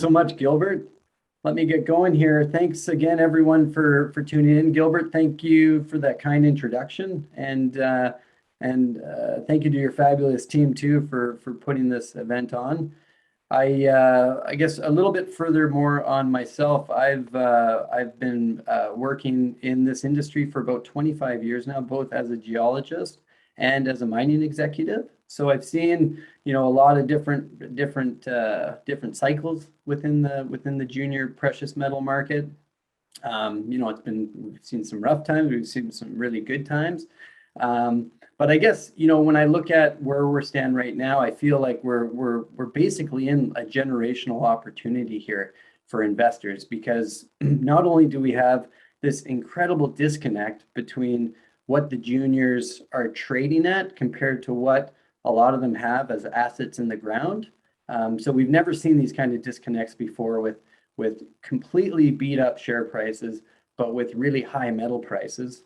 so much, Gilbert. Let me get going here. Thanks again, everyone, for tuning in. Gilbert, thank you for that kind introduction, and thank you to your fabulous team too for putting this event on. I guess a little bit further more on myself. I've been working in this industry for about 25 years now, both as a geologist and as a mining executive. So I've seen, a lot of different cycles within the junior precious metal market. We've seen some rough times, we've seen some really good times. But I guess, when I look at where we're standing right now, I feel like we're basically in a generational opportunity here for investors, because not only do we have this incredible disconnect between what the juniors are trading at compared to what a lot of them have as assets in the ground. So we've never seen these kind of disconnects before with completely beat up share prices, but with really high metal prices.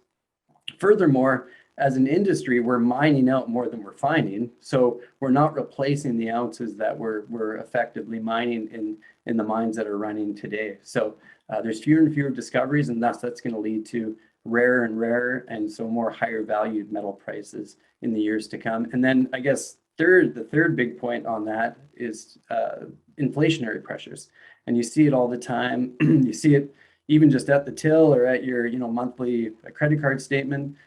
Furthermore, as an industry, we're mining out more than we're finding. So we're not replacing the ounces that we're effectively mining in the mines that are running today. So there's fewer and fewer discoveries, and that's going to lead to rarer and rarer, and so more higher valued metal prices in the years to come. And then I guess the third big point on that is inflationary pressures. And you see it all the time. You see it even just at the till or at your monthly credit card statement.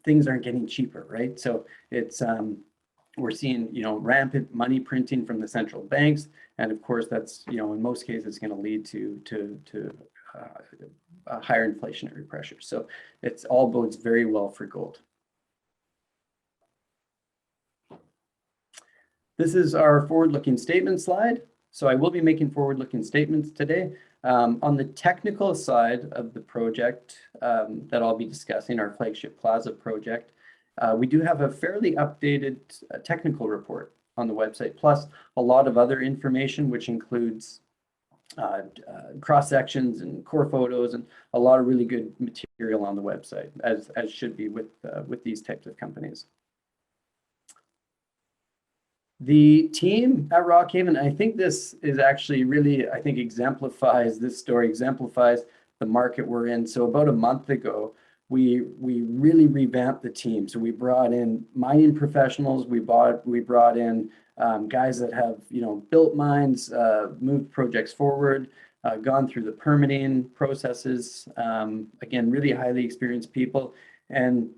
Things aren't getting cheaper, right? So it's we're seeing rampant money printing from the central banks, and of course that's in most cases going to lead to higher inflationary pressure. So it's all bodes very well for gold. This is our forward-looking statement slide. So I will be making forward-looking statements today. On the technical side of the project that I'll be discussing, our flagship Klaza project, we do have a fairly updated technical report on the website, plus a lot of other information, which includes cross sections and core photos and a lot of really good material on the website, as should be with these types of companies. The team at Rockhaven, I think this is actually really, exemplifies the market we're in. So about a month ago, we really revamped the team. So we brought in mining professionals. We brought in guys that have built mines, moved projects forward, gone through the permitting processes. Again, really highly experienced people. And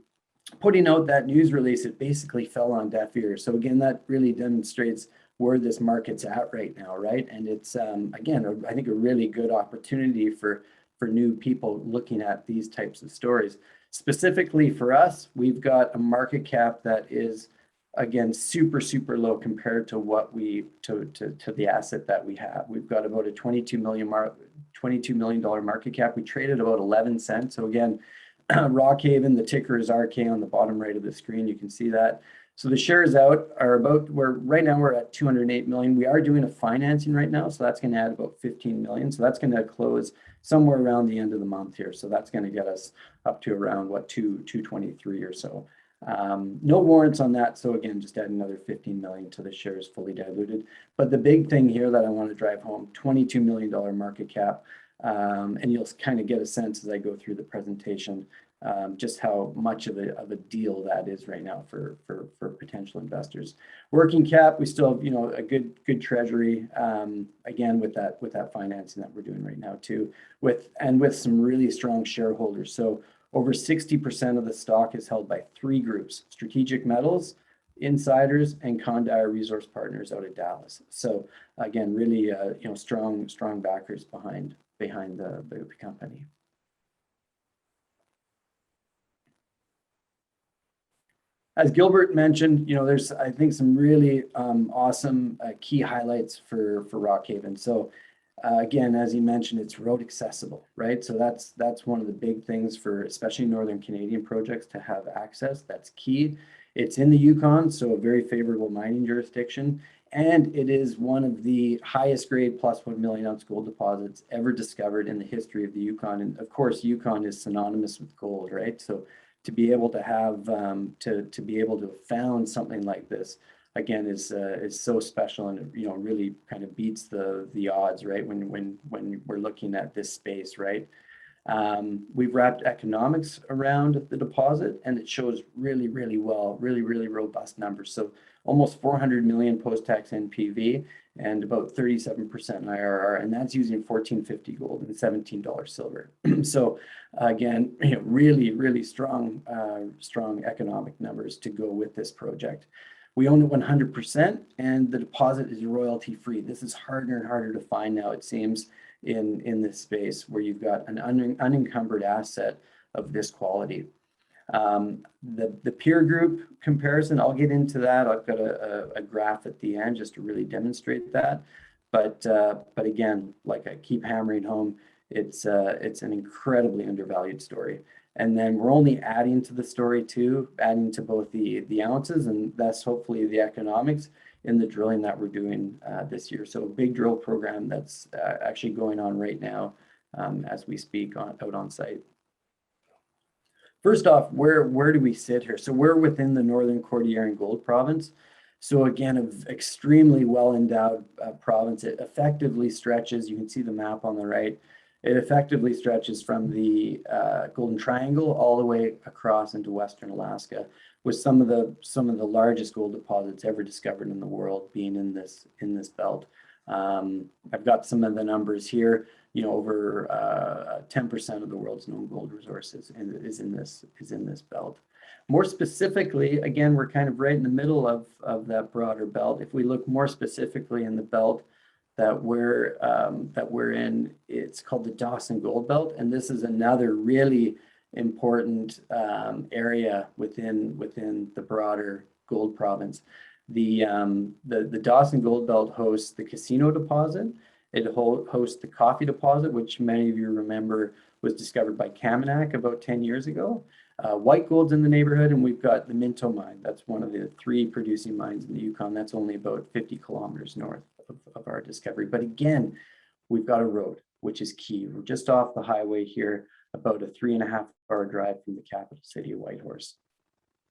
putting out that news release, it basically fell on deaf ears. So again, that really demonstrates where this market's at right now, right? And it's again, I think a really good opportunity for new people looking at these types of stories. Specifically for us, we've got a market cap that is again super low compared to what to the asset that we have. We've got about a $22 million market cap. We traded about 11 cents. So again, Rockhaven, the ticker is RK on the bottom right of the screen. You can see that. So the shares out are right now we're at 208 million. We are doing a financing right now, so that's going to add about 15 million. So that's going to close somewhere around the end of the month here. So that's going to get us up to around 223 or so. No warrants on that. So again, just add another 15 million to the shares fully diluted. But the big thing here that I want to drive home, $22 million market cap. And you'll kind of get a sense as I go through the presentation just how much of a deal that is right now for potential investors. Working cap, we still have a good treasury again with that financing that we're doing right now too, with some really strong shareholders. So over 60% of the stock is held by three groups: Strategic Metals, Insiders, and Condire Resource Partners out of Dallas. So again, really strong backers behind the company. As Gilbert mentioned, there's I think some really awesome key highlights for Rockhaven. So again, as he mentioned, it's road accessible, right? So that's one of the big things for especially Northern Canadian projects to have access. That's key. It's in the Yukon, so a very favorable mining jurisdiction. And it is one of the highest grade plus 1 million ounce gold deposits ever discovered in the history of the Yukon. And of course, Yukon is synonymous with gold, right? So to be able to have, to be able to have found something like this again, is so special, and it, really kind of beats the odds, right? When we're looking at this space, right? We've wrapped economics around the deposit, and it shows really, really well, really, really robust numbers. So almost 400 million post-tax NPV and about 37% IRR, and that's using $1,450 gold and $17 silver. So again, really, really strong, strong economic numbers to go with this project. We own it 100%, and the deposit is royalty free. This is harder and harder to find now, it seems, in this space where you've got an unencumbered asset of this quality. The peer group comparison, I'll get into that. I've got a graph at the end just to really demonstrate that. But again, like I keep hammering home, it's an incredibly undervalued story. And then we're only adding to the story too, adding to both the ounces and thus hopefully the economics in the drilling that we're doing this year. So a big drill program that's actually going on right now as we speak out on site. First off, where do we sit here? So we're within the Northern Cordilleran Gold Province. So again, an extremely well-endowed province. It effectively stretches, you can see the map on the right, it effectively stretches from the Golden Triangle all the way across into Western Alaska, with some of the largest gold deposits ever discovered in the world being in this belt. I've got some of the numbers here. Over 10% of the world's known gold resources is in this belt. More specifically, again, we're kind of right in the middle of that broader belt. If we look more specifically in the belt that we're in, it's called the Dawson Gold Belt, and this is another really important area within the broader gold province. The Dawson Gold Belt hosts the Casino deposit. It hosts the Coffee deposit, which many of you remember was discovered by Kaminak about 10 years ago. White gold's in the neighborhood, and we've got the Minto mine. That's one of the 3 producing mines in the Yukon. That's only about 50 kilometers north of our discovery. But again, we've got a road, which is key. We're just off the highway here, about a 3.5-hour drive from the capital city of Whitehorse.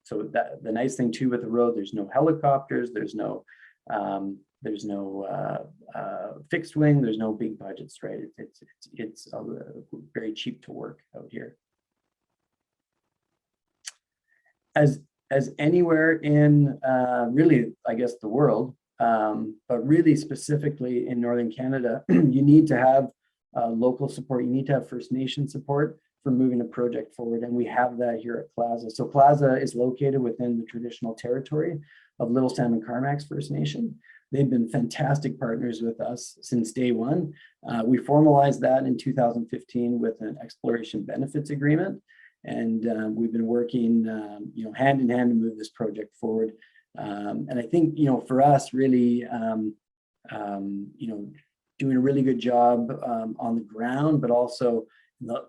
So the nice thing too with the road, there's no helicopters, there's no fixed wing, there's no big budgets, right? It's very cheap to work out here. As anywhere in really, I guess, the world, but really specifically in Northern Canada, you need to have local support. You need to have First Nation support for moving a project forward, and we have that here at Klaza. So Klaza is located within the traditional territory of Little Salmon Carmacks First Nation. They've been fantastic partners with us since day one. We formalized that in 2015 with an exploration benefits agreement, and we've been working hand in hand to move this project forward. And I think for us, really doing a really good job on the ground, but also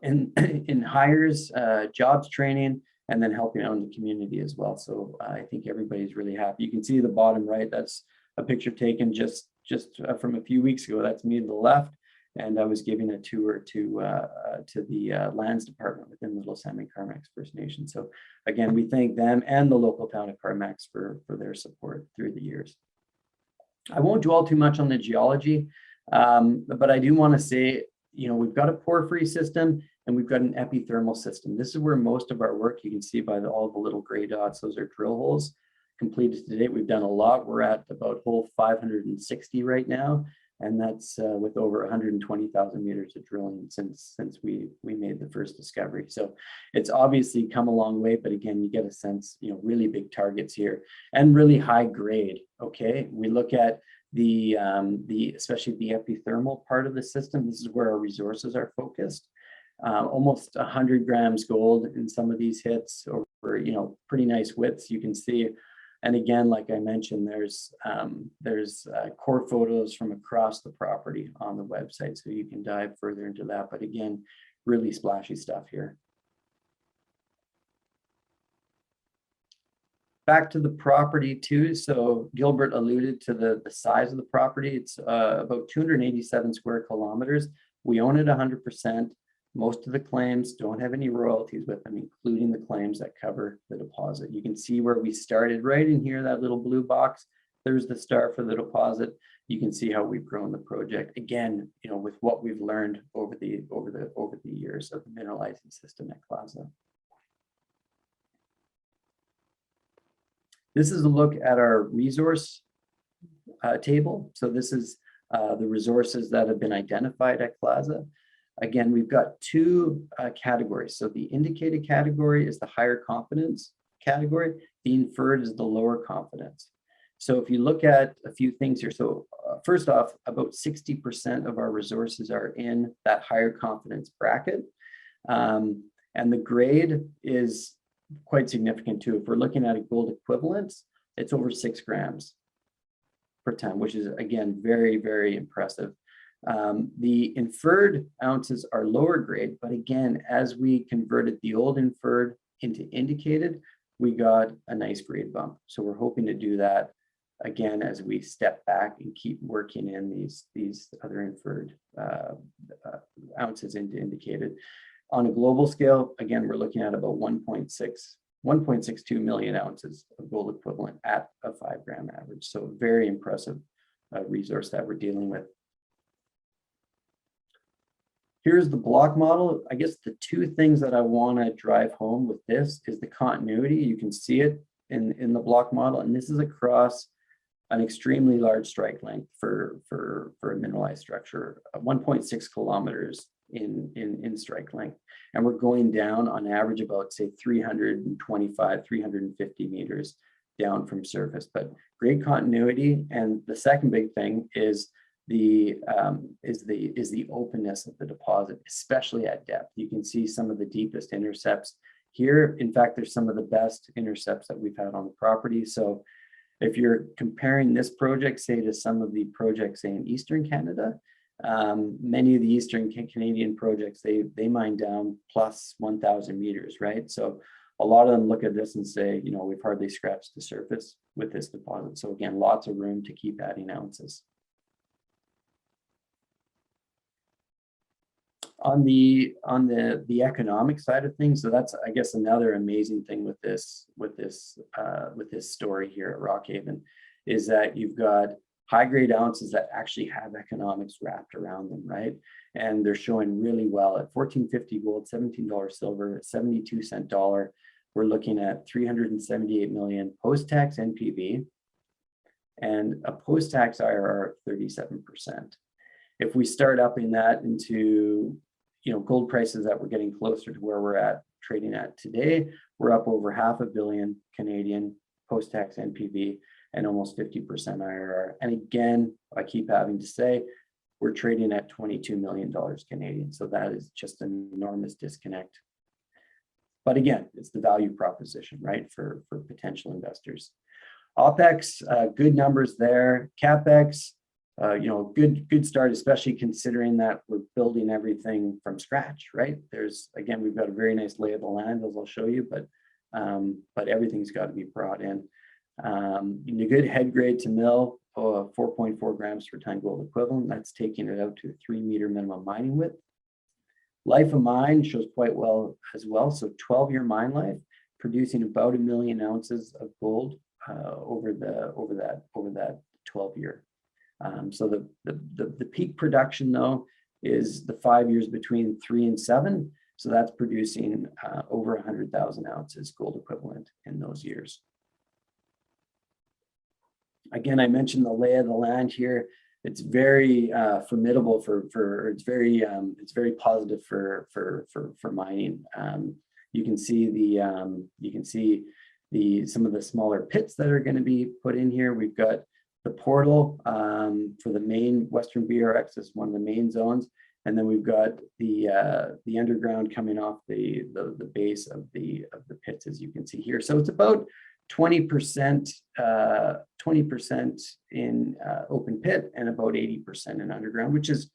in hires, jobs training, and then helping out in the community as well. So I think everybody's really happy. You can see the bottom right, that's a picture taken just from a few weeks ago. That's me to the left, and I was giving a tour to the lands department within the Little Salmon Carmacks First Nation. So again, we thank them and the local town of Carmacks for their support through the years. I won't dwell too much on the geology, but I do want to say, we've got a porphyry system and we've got an epithermal system. This is where most of our work, you can see by all the little gray dots, those are drill holes completed to date. We've done a lot. We're at about hole 560 right now, and that's with over 120,000 meters of drilling since we made the first discovery. So it's obviously come a long way, but again, you get a sense, really big targets here and really high grade. Okay, we look at the especially the epithermal part of the system. This is where our resources are focused. Almost 100 grams gold in some of these hits over pretty nice widths, you can see. And again, like I mentioned, there's core photos from across the property on the website, so you can dive further into that. But again, really splashy stuff here. Back to the property too. So Gilbert alluded to the size of the property. It's about 287 square kilometers. We own it 100%. Most of the claims don't have any royalties with them, including the claims that cover the deposit. You can see where we started right in here, that little blue box. There's the star for the deposit. You can see how we've grown the project. Again, with what we've learned over the years of the mineralizing system at Klaza. This is a look at our resource table. So this is the resources that have been identified at Klaza. Again, we've got two categories. So the indicated category is the higher confidence category. The inferred is the lower confidence. So if you look at a few things here, so first off, about 60% of our resources are in that higher confidence bracket. And the grade is quite significant too. If we're looking at a gold equivalent, it's over 6 grams per ton, which is, again, very, very impressive. The inferred ounces are lower grade, but again, as we converted the old inferred into indicated, we got a nice grade bump. So we're hoping to do that again as we step back and keep working in these other inferred ounces into indicated. On a global scale, again, we're looking at about 1.62 million ounces of gold equivalent at a 5 gram average. So very impressive resource that we're dealing with. Here's the block model. I guess the two things that I want to drive home with this is the continuity. You can see it in the block model, and this is across an extremely large strike length for a mineralized structure, 1.6 kilometers in strike length. And we're going down on average about, say, 325, 350 meters down from surface, but great continuity. And the second big thing is the openness of the deposit, especially at depth. You can see some of the deepest intercepts here. In fact, there's some of the best intercepts that we've had on the property. So if you're comparing this project, say, to some of the projects, say, in Eastern Canada, many of the Eastern Canadian projects, they mine down plus 1,000 meters, right? So a lot of them look at this and say, we've hardly scratched the surface with this deposit. So again, lots of room to keep adding ounces. On the economic side of things, so that's, I guess, another amazing thing with this story here at Rockhaven, is that you've got high-grade ounces that actually have economics wrapped around them, right? And they're showing really well at $14.50 gold, $17 silver, 72-cent dollar. We're looking at 378 million post-tax NPV and a post-tax IRR of 37%. If we start upping that into gold prices that we're getting closer to where we're at trading at today, we're up over $500 million Canadian post-tax NPV and almost 50% IRR. And again, I keep having to say, we're trading at $22 million Canadian. So that is just an enormous disconnect. But again, it's the value proposition, right, for potential investors. OPEX, good numbers there. CapEx, good start, especially considering that we're building everything from scratch, right? Again, we've got a very nice lay of the land, as I'll show you, but everything's got to be brought in. A good head grade to mill, 4.4 grams per ton gold equivalent. That's taking it out to a 3 meter minimum mining width. Life of mine shows quite well as well. So 12-year mine life, producing about 1 million ounces of gold over that 12-year. So the peak production, though, is the 5 years between 3 and 7. So that's producing over 100,000 ounces gold equivalent in those years. Again, I mentioned the lay of the land here. It's very formidable it's very positive for mining. You can see some of the smaller pits that are going to be put in here. We've got the portal for the main Western BRX is one of the main zones, and then we've got the underground coming off the base of the pits, as you can see here. So it's about 20% in open pit and about 80% in underground, which is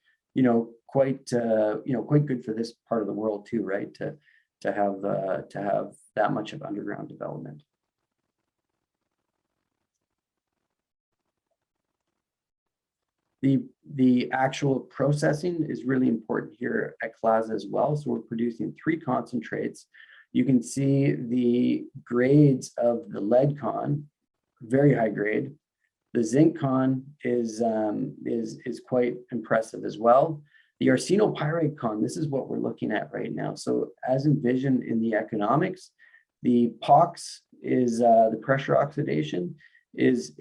quite good for this part of the world too, right? To have that much of underground development. The actual processing is really important here at Klaza as well. So we're producing 3 concentrates. You can see the grades of the lead con, very high grade. The zinc con is quite impressive as well. The arsenopyrite con, this is what we're looking at right now. So as envisioned in the economics, the POX is the pressure oxidation is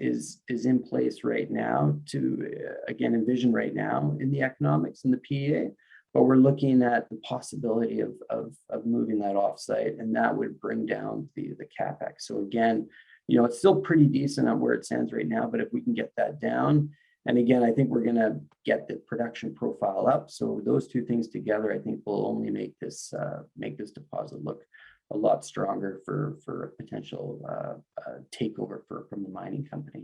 in place right now to again envision right now in the economics in the PEA, but we're looking at the possibility of moving that offsite, and that would bring down the capex. So again, you know, it's still pretty decent on where it stands right now, but if we can get that down, and again, I think we're going to get the production profile up. So those two things together, I think, will only make this deposit look a lot stronger for a potential takeover from the mining company.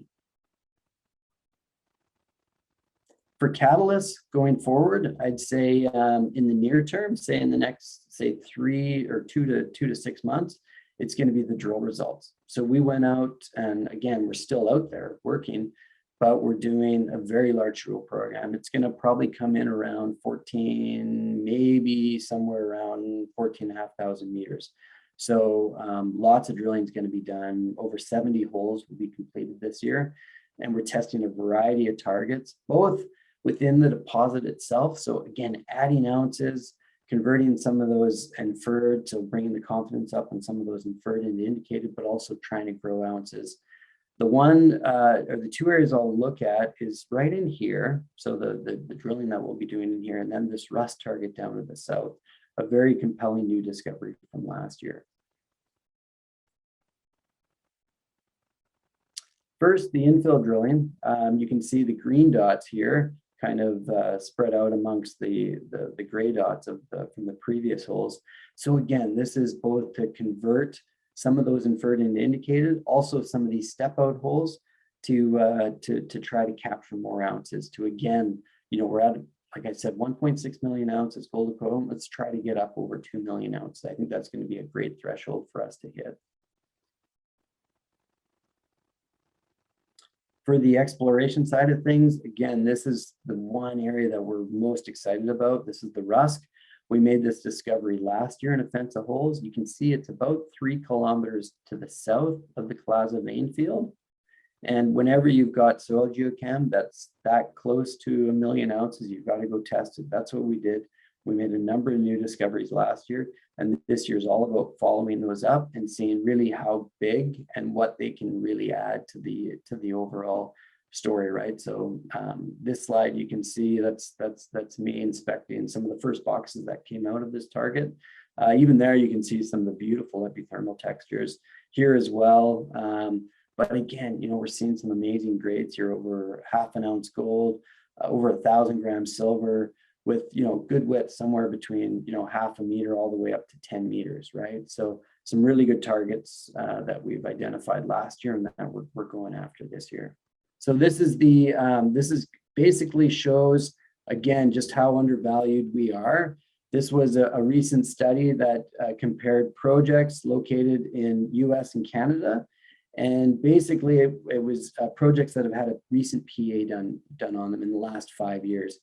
For catalysts going forward, I'd say in the near term, say in the next, say 2 to 6 months, it's going to be the drill results. So we went out, and again, we're still out there working, but we're doing a very large drill program. It's going to probably come in around 14, maybe somewhere around 14,500 meters. So lots of drilling is going to be done. Over 70 holes will be completed this year. And we're testing a variety of targets, both within the deposit itself. So again, adding ounces, converting some of those inferred, so bringing the confidence up on some of those inferred into indicated, but also trying to grow ounces. The one or the two areas I'll look at is right in here. So the drilling that we'll be doing in here, and then this RUSK target down to the south, a very compelling new discovery from last year. First, the infill drilling. You can see the green dots here kind of spread out amongst the gray dots from the previous holes. So again, this is both to convert some of those inferred into indicated, also some of these step out holes to try to capture more ounces to, again, you know, we're at, like I said, 1.6 million ounces gold equivalent. Let's try to get up over 2 million ounces. I think that's going to be a great threshold for us to hit. For the exploration side of things, again, this is the one area that we're most excited about. This is the RUSK. We made this discovery last year in a fence of holes. You can see it's about 3 kilometers to the south of the Klaza vein field. And whenever you've got soil geochem that's that close to 1 million ounces, you've got to go test it. That's what we did. We made a number of new discoveries last year, and this year's all about following those up and seeing really how big and what they can really add to the overall story, right? So this slide, you can see that's me inspecting some of the first boxes that came out of this target. Even there, you can see some of the beautiful epithermal textures here as well. But again, you know, we're seeing some amazing grades here, over 0.5 ounce gold, over 1,000 grams silver, with, you know, good width somewhere between, you know, 0.5 meter all the way up to 10 meters, right? So some really good targets that we've identified last year and that we're going after this year. So this is the this basically shows again just how undervalued we are. This was a recent study that compared projects located in US and Canada, and basically it was projects that have had a recent PA done on them in the last 5 years.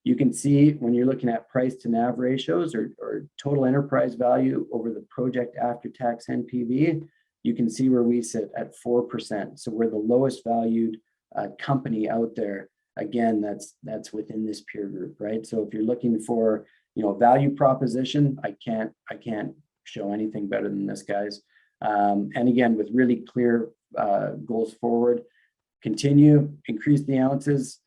You can see when you're looking at price to NAV ratios or total enterprise value over the project after tax NPV, you can see where we sit at 4%. So we're the lowest valued company out there. Again, that's within this peer group, right? So if you're looking for, you know, value proposition, I can't show anything better than this, guys. And again, with really clear goals forward, increase the ounces,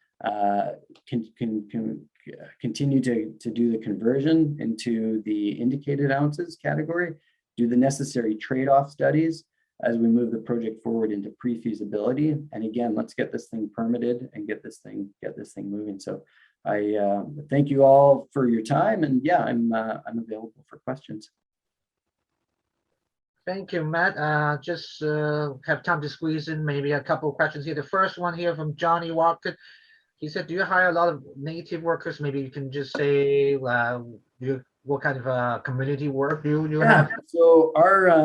continue to do the conversion into the indicated ounces category, do the necessary trade-off studies as we move the project forward into pre-feasibility. And again, let's get this thing permitted and get this thing moving. So I thank you all for your time, and yeah, I'm available for questions. Thank you, Matt. Just have time to squeeze in maybe a couple of questions here. The first one here from Johnny Walker. He said, do you hire a lot of native workers? Maybe you can just say what kind of community work do you have? So our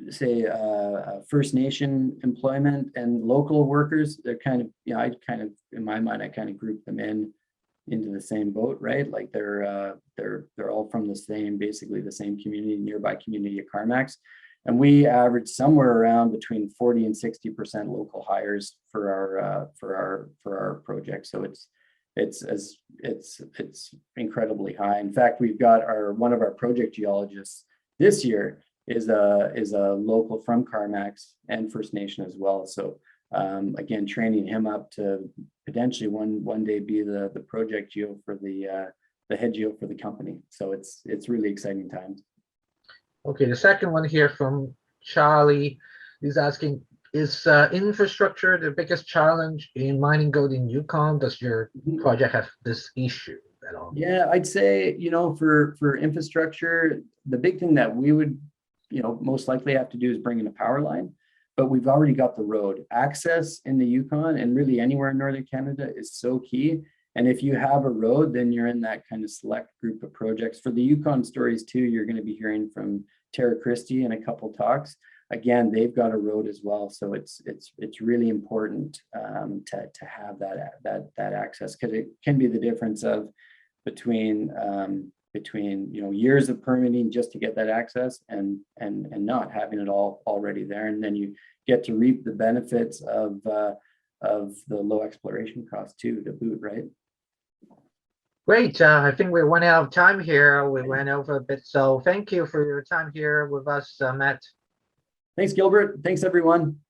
say First Nation employment and local workers, they're kind of, you know, in my mind, I kind of group them into the same boat, right? Like they're all from the same, basically the same community, nearby community of Carmacks. And we average somewhere around between 40 and 60% local hires for our project. So it's incredibly high. In fact, we've got one of our project geologists this year is a local from Carmax and First Nation as well. So again, training him up to potentially one day be the project geo for the head geo for the company. So it's really exciting times. Okay, the second one here from Charlie is asking, is infrastructure the biggest challenge in mining gold in Yukon? Does your project have this issue at all? Yeah, I'd say, for infrastructure, the big thing that we would, most likely have to do is bring in a power line, but we've already got the road. Access in the Yukon and really anywhere in Northern Canada is so key. And if you have a road, then you're in that kind of select group of projects. For the Yukon stories too, you're going to be hearing from Tara Christie in a couple talks. Again, they've got a road as well, so it's really important to have that access, because it can be the difference of between years of permitting just to get that access and not having it all already there, and then you get to reap the benefits of the low exploration cost too to boot, right? Great. I think we went out of time here. We went over a bit. So thank you for your time here with us, Matt. Thanks, Gilbert. Thanks, everyone.